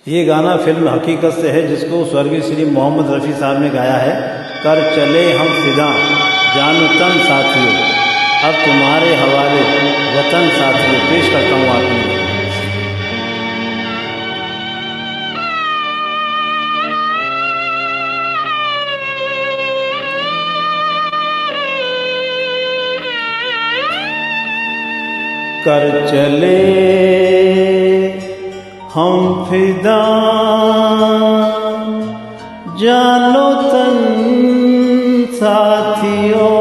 ये गाना फिल्म हकीकत से है, जिसको स्वर्गीय श्री मोहम्मद रफ़ी साहब ने गाया है। कर चले हम फिदा जान तन साथियों, अब तुम्हारे हवाले वतन साथियों। पेश करता हूँ आपने। कर चले हम फिदा जानो तन साथियों,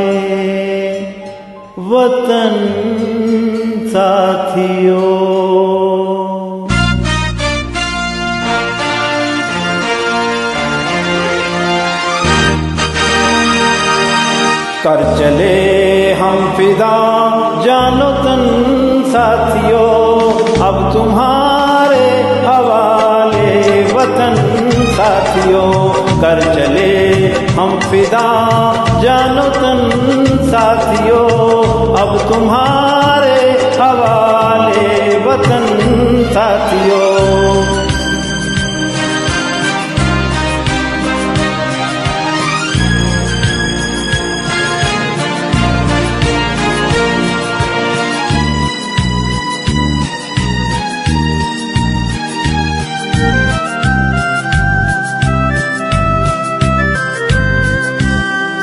अब तुम्हारे हवाले वतन साथियों। कर चले हम फिदा जानो तन साथियों, अब तुम्हारे हवाले वतन साथियों। कर चले हम फिदा जानो तन साथियों, अब तुम्हारे हवाले वतन साथियों।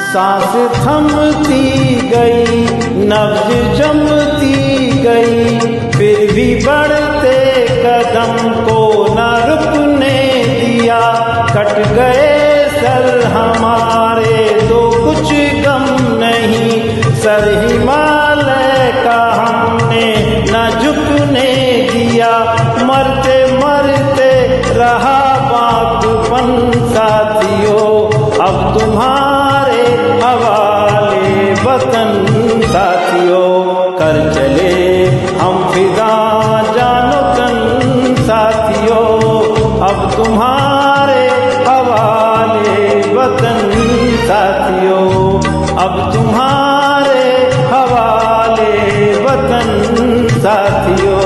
सांस थमती गई, नब्ज जमती गई, फिर भी बढ़ते कदम को न रुकने दिया। कट गए सर हमारे तो कुछ गम नहीं, सर हिमालय का हमने न झुकने दिया। मरते मरते रहा बागपन साथियों, अब तुम्हारे हवाले वतन साथियों। कर चले हम फिदा जानो तन साथियों, अब तुम्हारे हवाले वतन साथियों। अब तुम्हारे हवाले वतन साथियों।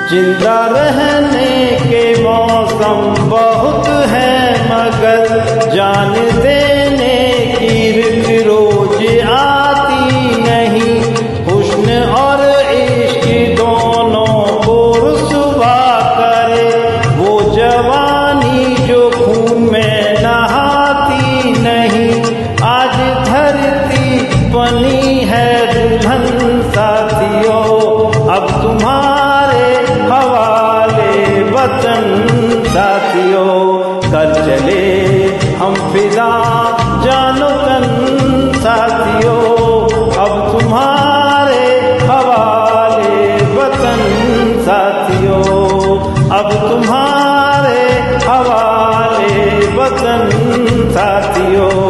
जिंदा रहने के मौसम बहुत है, मगर जान देने की रित रोज आती नहीं। हुस्न और इश्क दोनों को रुसवा करे, वो जवानी जो खून में नहाती नहीं। आज धरती बनी है दुल्हन साथियों, अब तुम्हारे हवाले वतन साथियों। कर चले हम फिदा जानो तन साथियों, अब तुम्हारे हवाले वतन साथियों। अब तुम्हारे हवाले वतन साथियों।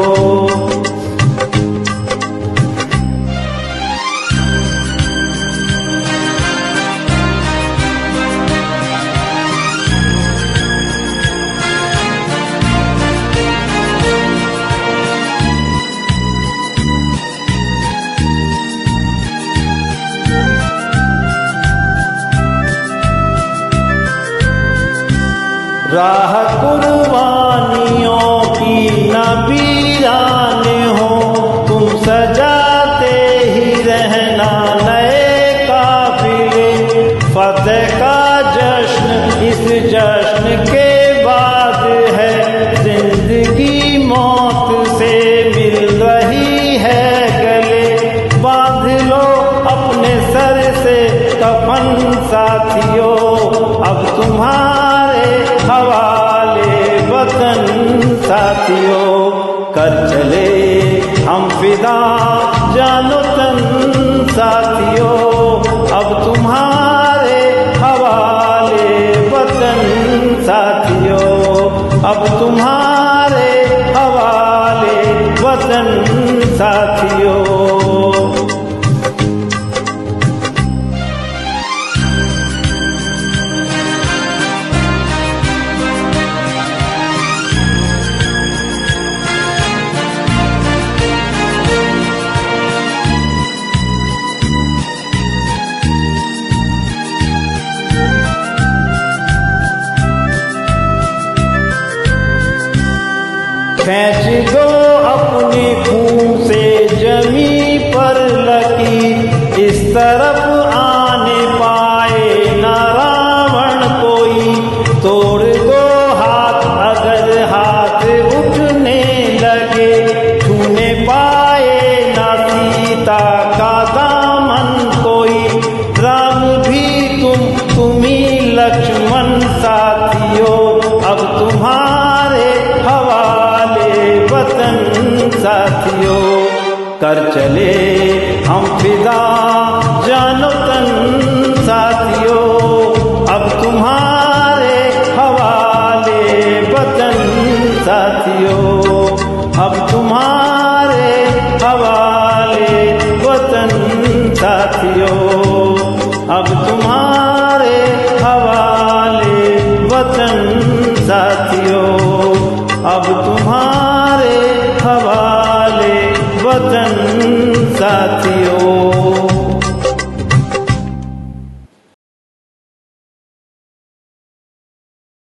राह कुर्बानियों की न वीरान हो, तुम सजाते ही रहना नए काफिले। फतेह का जश्न इस जश्न के बाद है, जिंदगी मौत से मिल रही है गले। बांध लो अपने सर से कफन साथियों, अब तुम्हारे हवाले वतन साथियों। कर चले हम फिदा जानो तन साथियों, अब खींच दो अपने खून से जमी पर लकीर, इस तरफ आने पाए न रावण कोई। तोड़ दो हाथ अगर हाथ उठने लगे, छूने पाए न सीता का दामन कोई। राम भी तुम ही लक्ष्मण साथियों, अब तुम्हारे हवाले वतन साथियों। कर चले हम फिदा जानो तन साथियों, अब तुम्हारे हवाले वतन साथियों, अब तुम्हारे